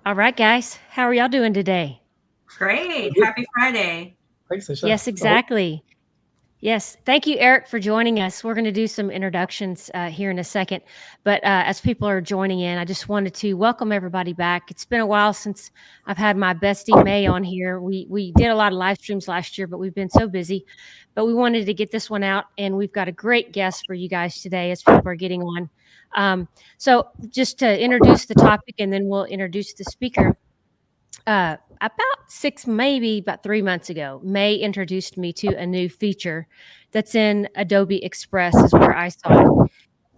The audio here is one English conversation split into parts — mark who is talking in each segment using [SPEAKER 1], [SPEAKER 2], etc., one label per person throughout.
[SPEAKER 1] All right, guys. How are y'all doing today?
[SPEAKER 2] Great.
[SPEAKER 3] Good.
[SPEAKER 2] Happy Friday.
[SPEAKER 3] Thanks, Isha.
[SPEAKER 1] Yes, exactly. Yes. Thank you, Eric, for joining us. We're going to do some introductions here in a second. But as people are joining in, I just wanted to welcome everybody back. It's been a while since I've had my bestie May on here. We did a lot of live streams last year, but we've been so busy. But we wanted to get this one out, and we've got a great guest for you guys today as people are getting on. So just to introduce the topic, and then we'll introduce the speaker. About 3 months ago, May introduced me to a new feature that's in Adobe Express, is where I saw it.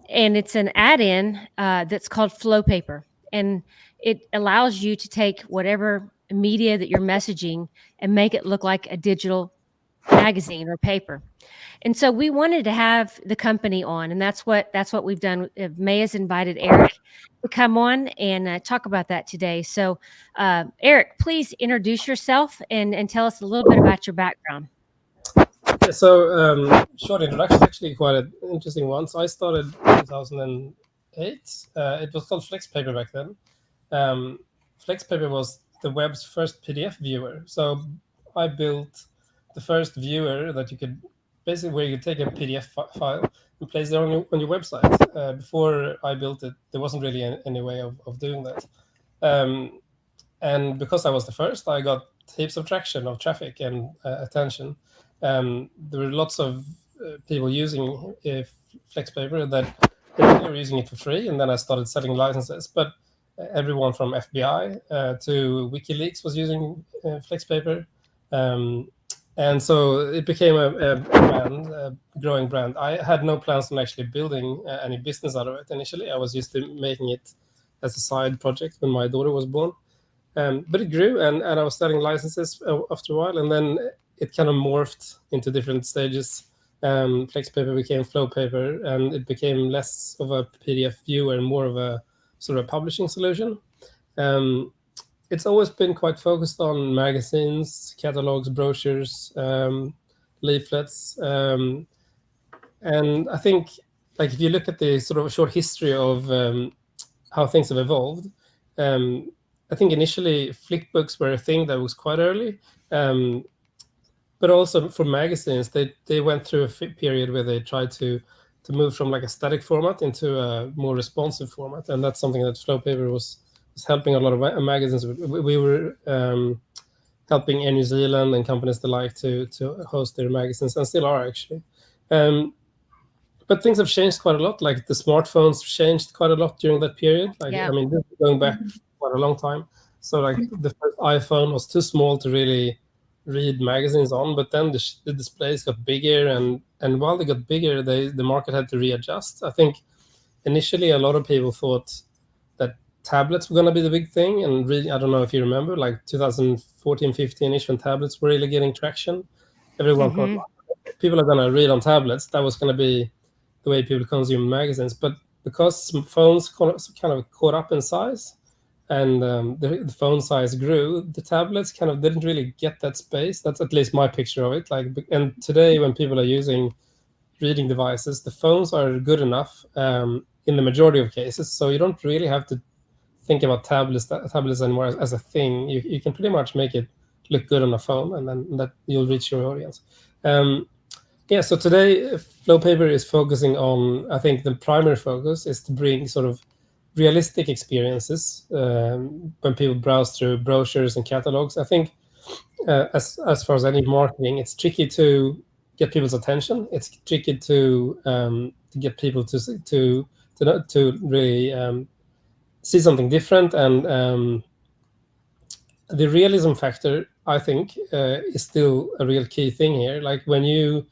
[SPEAKER 1] And it's an add-in that's called FlowPaper. And it allows you to take whatever media that you're messaging and make it look like a digital magazine or paper. And so we wanted to have the company on, and that's what we've done. May has invited Erik to come on and talk about that today. So, Erik, please introduce yourself and tell us a little bit about your background.
[SPEAKER 3] Yeah, so short introduction is actually quite an interesting one. So I started in 2008. It was called FlexPaper back then. FlexPaper was the web's first PDF viewer. So I built the first viewer that you could basically where you could take a PDF file and place it on your website. Before I built it, there wasn't really any way of doing that. And because I was the first, I got heaps of traction of traffic and attention. There were lots of people using FlexPaper that they were using it for free, and then I started selling licenses. But everyone from FBI to WikiLeaks was using FlexPaper, and so it became a brand, a growing brand. I had no plans on actually building any business out of it initially. I was used to making it as a side project when my daughter was born. But it grew, and I was selling licenses after a while, and then it kind of morphed into different stages. FlexPaper became FlowPaper, and it became less of a PDF viewer and more of a sort of a publishing solution. It's always been quite focused on magazines, catalogs, brochures, leaflets, and I think, like, if you look at the sort of short history of how things have evolved. I think initially flickbooks were a thing that was quite early, but also for magazines, they went through a period where they tried to move from like a static format into a more responsive format, and that's something that FlowPaper was helping a lot of magazines with. We were helping Air New Zealand and companies the like to host their magazines, and still are actually. But things have changed quite a lot. Like the smartphones changed quite a lot during that period. Like,
[SPEAKER 1] Yeah.
[SPEAKER 3] I mean, this is going back quite a long time. So like the first iPhone was too small to really read magazines on, but then the displays got bigger, and while they got bigger, the market had to readjust. I think initially a lot of people thought that tablets were going to be the big thing, and really, I don't know if you remember, like 2014, 15ish, when tablets were really getting traction, everyone thought,
[SPEAKER 1] Mm-hmm.
[SPEAKER 3] "Wow, people are going to read on tablets. That was going to be the way people consume magazines." But because phones kind of caught up in size, and the phone size grew, the tablets kind of didn't really get that space. That's at least my picture of it. Like, and today when people are using reading devices, the phones are good enough in the majority of cases. So you don't really have to think about tablets anymore as a thing. You can pretty much make it look good on a phone, and then that you'll reach your audience. Yeah, so today FlowPaper is focusing on, I think the primary focus is to bring sort of realistic experiences when people browse through brochures and catalogs. I think as far as any marketing, it's tricky to get people's attention. It's tricky to get people to really see something different, and the realism factor, I think, is still a real key thing here. Like when you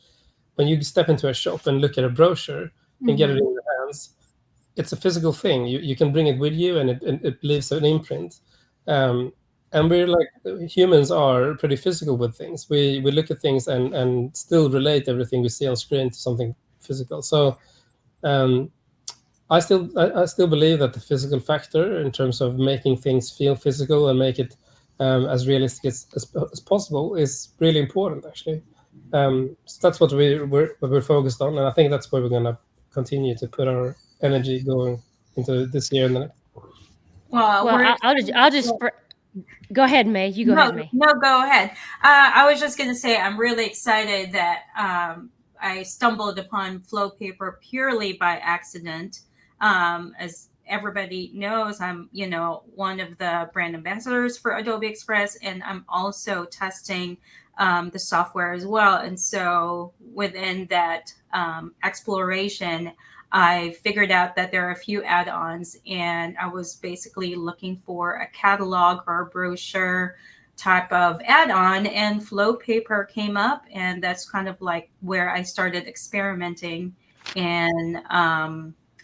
[SPEAKER 3] step into a shop and look at a brochure and get it in your hands, it's a physical thing. You can bring it with you, and it leaves an imprint. And we're like, humans are pretty physical with things. We look at things and still relate everything we see on screen to something physical. So I still believe that the physical factor in terms of making things feel physical and make it as realistic as possible is really important, actually. So that's what we're focused on, and I think that's where we're going to continue to put our energy going into this year and the next.
[SPEAKER 2] Well,
[SPEAKER 1] Well,
[SPEAKER 2] we're
[SPEAKER 1] I'll just go ahead, May. You go ahead,
[SPEAKER 2] no,
[SPEAKER 1] May.
[SPEAKER 2] no, go ahead. I was just going to say I'm really excited that I stumbled upon FlowPaper purely by accident. As everybody knows, I'm one of the brand ambassadors for Adobe Express, and I'm also testing the software as well. And so within that exploration, I figured out that there are a few add-ons, and I was basically looking for a catalog or a brochure type of add-on, and FlowPaper came up, and that's kind of like where I started experimenting, and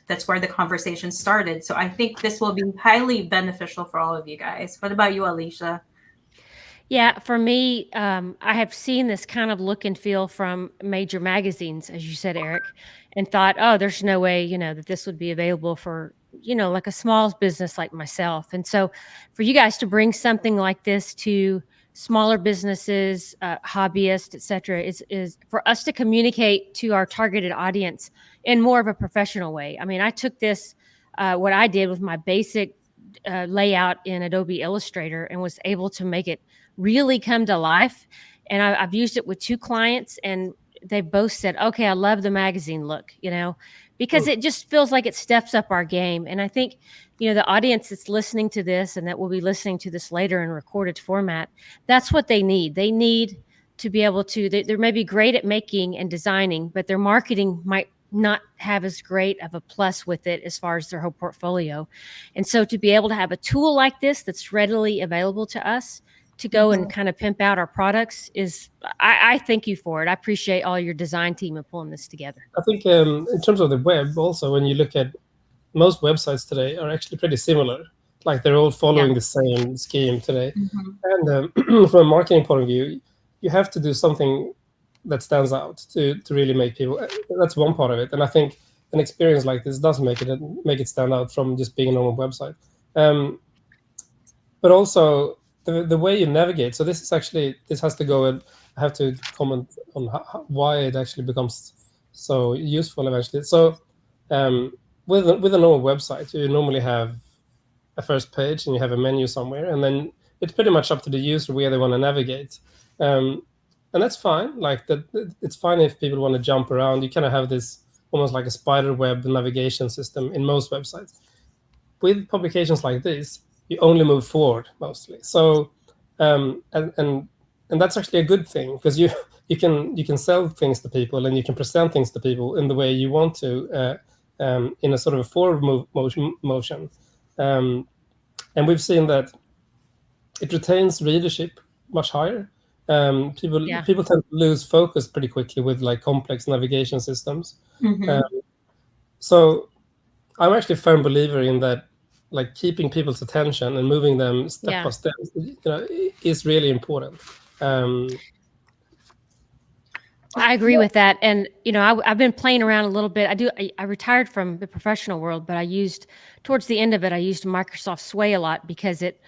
[SPEAKER 2] that's where the conversation started. So I think this will be highly beneficial for all of you guys. What about you, Alicia?
[SPEAKER 1] Yeah, for me, I have seen this kind of look and feel from major magazines, as you said, Eric, and thought, oh, there's no way, that this would be available for, like a small business like myself. And so for you guys to bring something like this to smaller businesses, hobbyists, et cetera, is for us to communicate to our targeted audience in more of a professional way. I mean, I took this, what I did with my basic layout in Adobe Illustrator and was able to make it really come to life. And I've used it with 2 clients, and they both said, okay, I love the magazine look, because it just feels like it steps up our game. And I think, the audience that's listening to this and that will be listening to this later in recorded format, that's what they need. They need to be able to, they're maybe great at making and designing, but their marketing might not have as great of a plus with it as far as their whole portfolio. And so to be able to have a tool like this that's readily available to us to go and kind of pimp out our products is, I thank you for it. I appreciate all your design team and pulling this together.
[SPEAKER 3] I think in terms of the web, also when you look at most websites today are actually pretty similar. Like they're all following the same scheme today. And from a marketing point of view, you have to do something that stands out to really make people. That's one part of it. And I think an experience like this does make it stand out from just being a normal website. But also the way you navigate. So this has to go, and I have to comment on why it actually becomes so useful eventually. So with a normal website, you normally have a first page and you have a menu somewhere, and then it's pretty much up to the user where they want to navigate. And that's fine. Like that, it's fine if people want to jump around. You kind of have this almost like a spider web navigation system in most websites. With publications like this, you only move forward mostly. So and that's actually a good thing, because you can sell things to people and you can present things to people in the way you want to, in a sort of a forward motion. And we've seen that it retains readership much higher. People tend to lose focus pretty quickly with like complex navigation systems. So I'm actually a firm believer in that, like keeping people's attention and moving them step by step, is really important.
[SPEAKER 1] I agree with that. And, I've been playing around a little bit. I retired from the professional world, but towards the end of it, I used Microsoft Sway a lot because it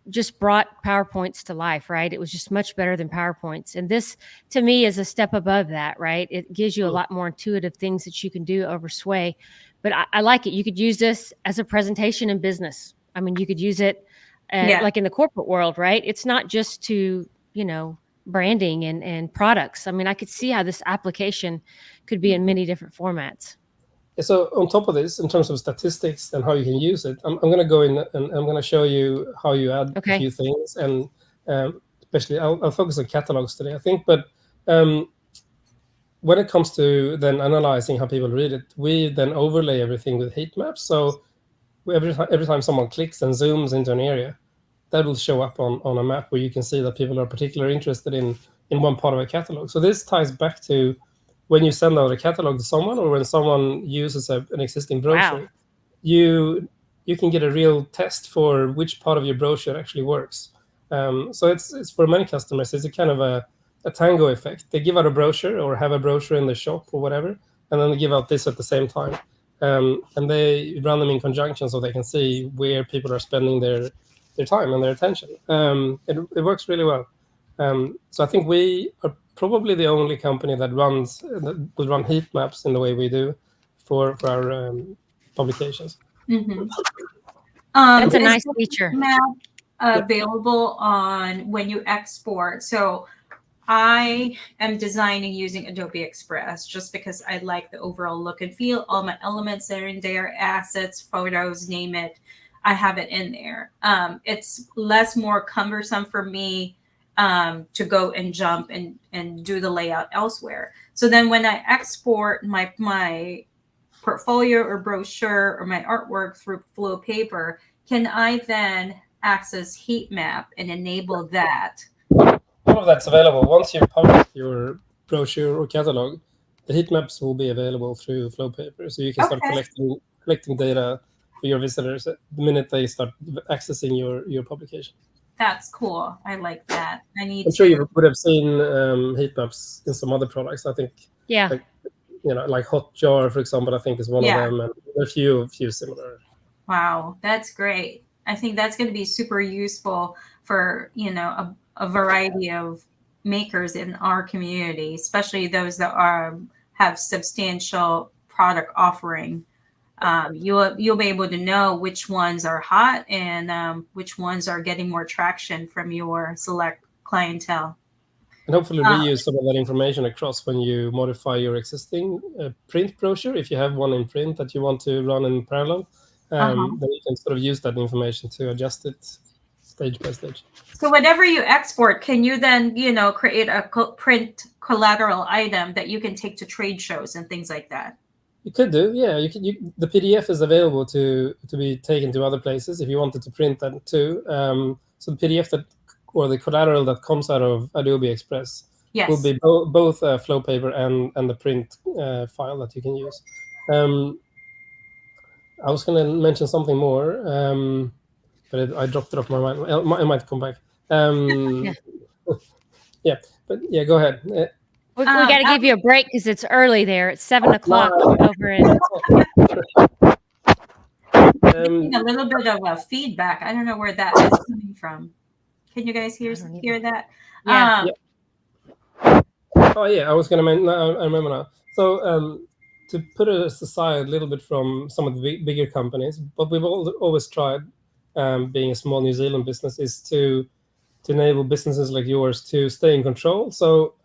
[SPEAKER 1] just brought PowerPoints to life, right? It was just much better than PowerPoints. And this, to me, is a step above that, right? It gives you a lot more intuitive things that you can do over Sway. But I like it. You could use this as a presentation in business. I mean, you could use it like in the corporate world, right? It's not just to, branding and products. I mean, I could see how this application could be in many different formats.
[SPEAKER 3] So on top of this, in terms of statistics and how you can use it, I'm going to go in and I'm going to show you how you add a few things. And especially, I'll focus on catalogs today, I think. But when it comes to then analyzing how people read it, we then overlay everything with heat maps. So every time someone clicks and zooms into an area, that will show up on a map where you can see that people are particularly interested in one part of a catalog. So this ties back to when you send out a catalog to someone, or when someone uses an existing brochure, you can get a real test for which part of your brochure actually works. So it's for many customers, it's a kind of a tango effect. They give out a brochure or have a brochure in the shop or whatever, and then they give out this at the same time. And they run them in conjunction so they can see where people are spending their time and their attention. It works really well. So I think we are probably the only company that will run heat maps in the way we do for our publications.
[SPEAKER 1] That's a
[SPEAKER 2] Is
[SPEAKER 1] nice
[SPEAKER 2] the
[SPEAKER 1] feature.
[SPEAKER 2] map
[SPEAKER 3] Yep.
[SPEAKER 2] available on when you export? So I am designing using Adobe Express just because I like the overall look and feel. All my elements are in there, assets, photos, name it. I have it in there. It's more cumbersome for me to go and jump and do the layout elsewhere. So then when I export my portfolio or brochure or my artwork through FlowPaper, can I then access heat map and enable that?
[SPEAKER 3] All of that's available. Once you publish your brochure or catalog, the heat maps will be available through FlowPaper, so you can start
[SPEAKER 2] Okay.
[SPEAKER 3] collecting data for your visitors the minute they start accessing your publication.
[SPEAKER 2] That's cool. I like that. I need
[SPEAKER 3] I'm sure
[SPEAKER 2] to.
[SPEAKER 3] you would have seen heat maps in some other products. I think,
[SPEAKER 1] Yeah.
[SPEAKER 3] like like Hotjar, for example. I think is one
[SPEAKER 2] Yeah.
[SPEAKER 3] of them, and a few similar.
[SPEAKER 2] Wow, that's great. I think that's going to be super useful for a variety of makers in our community, especially those that have substantial product offering. You'll be able to know which ones are hot and which ones are getting more traction from your select clientele.
[SPEAKER 3] And hopefully
[SPEAKER 2] Uh,
[SPEAKER 3] reuse some of that information across when you modify your existing print brochure. If you have one in print that you want to run in parallel,
[SPEAKER 2] uh-huh.
[SPEAKER 3] then you can sort of use that information to adjust it stage by stage.
[SPEAKER 2] So whatever you export, can you then create a print collateral item that you can take to trade shows and things like that?
[SPEAKER 3] You could do, yeah. You could. The PDF is available to be taken to other places if you wanted to print that too. So the PDF or the collateral that comes out of Adobe Express will
[SPEAKER 2] Yes.
[SPEAKER 3] be both FlowPaper and the print file that you can use. I was going to mention something more, but I dropped it off my mind. It might come back.
[SPEAKER 1] Yeah.
[SPEAKER 3] Yeah, but yeah, go ahead.
[SPEAKER 1] We got to give you a break because it's early there. It's 7:00 over in.
[SPEAKER 2] Getting a little bit of a feedback. I don't know where that is coming from. Can you guys hear that?
[SPEAKER 1] Yeah.
[SPEAKER 3] Oh yeah, I was gonna mention. I remember now. So to put us aside a little bit from some of the bigger companies, but we've always tried, being a small New Zealand business, is to enable businesses like yours to stay in control. So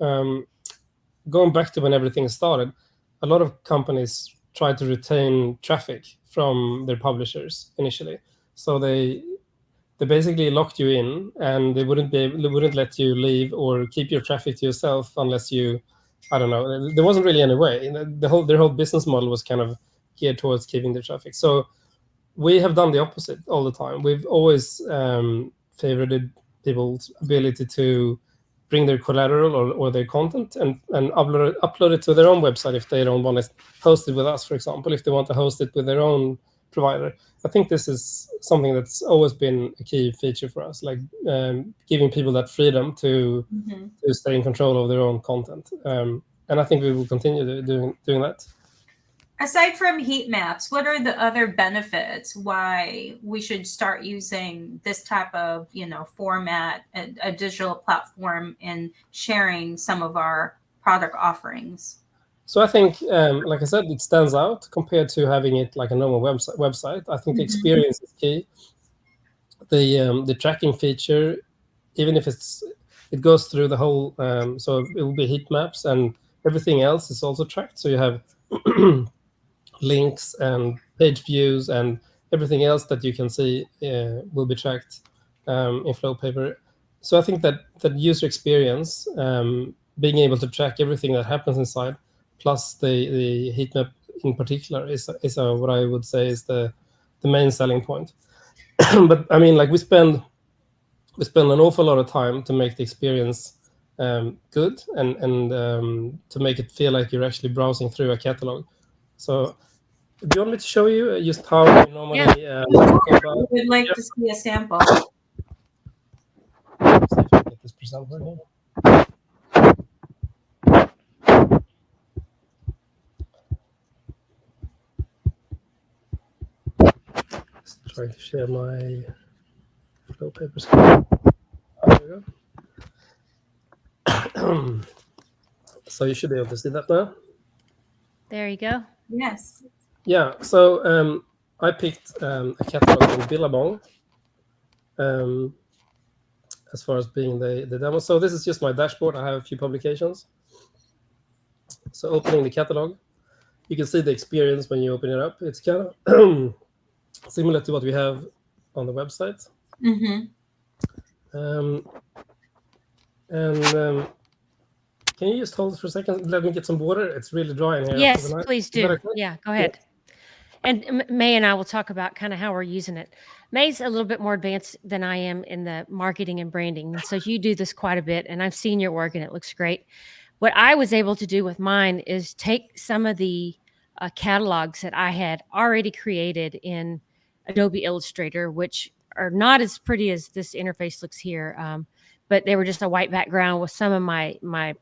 [SPEAKER 3] going back to when everything started, a lot of companies tried to retain traffic from their publishers initially. So they basically locked you in, and they wouldn't let you leave or keep your traffic to yourself unless you, I don't know. There wasn't really any way. Their whole business model was kind of geared towards keeping the traffic. So we have done the opposite all the time. We've always favored people's ability to bring their collateral or their content and upload it to their own website if they don't want to host it with us, for example, if they want to host it with their own provider. I think this is something that's always been a key feature for us, like giving people that freedom to stay in control of their own content. And I think we will continue doing that.
[SPEAKER 2] Aside from heat maps, what are the other benefits why we should start using this type of format, a digital platform, and sharing some of our product offerings?
[SPEAKER 3] So I think, like I said, it stands out compared to having it like a normal website. I think the experience is key. The tracking feature, even if it goes through the whole, so it will be heat maps and everything else is also tracked. So you have links and page views and everything else that you can see will be tracked in FlowPaper. So I think that user experience, being able to track everything that happens inside, plus the heat map in particular, is what I would say is the main selling point. But I mean, like we spend an awful lot of time to make the experience good and to make it feel like you're actually browsing through a catalog. So do you want me to show you just how we normally go about?
[SPEAKER 2] We would like to see a sample.
[SPEAKER 3] See if I can get this presenter here. Just trying to share my FlowPaper screen. There we go. So you should be able to see that now.
[SPEAKER 1] There you go.
[SPEAKER 2] Yes.
[SPEAKER 3] Yeah. So I picked a catalog in Billabong as far as being the demo. So this is just my dashboard. I have a few publications. So opening the catalog, you can see the experience when you open it up. It's kind of similar to what we have on the website.
[SPEAKER 2] Mm-hmm.
[SPEAKER 3] Can you just hold for a second? Let me get some water. It's really dry in here.
[SPEAKER 1] Yes, please do.
[SPEAKER 3] Okay?
[SPEAKER 1] Yeah, go ahead. And May and I will talk about kind of how we're using it. May's a little bit more advanced than I am in the marketing and branding. And so you do this quite a bit, and I've seen your work and it looks great. What I was able to do with mine is take some of the catalogs that I had already created in Adobe Illustrator, which are not as pretty as this interface looks here, but they were just a white background with some of my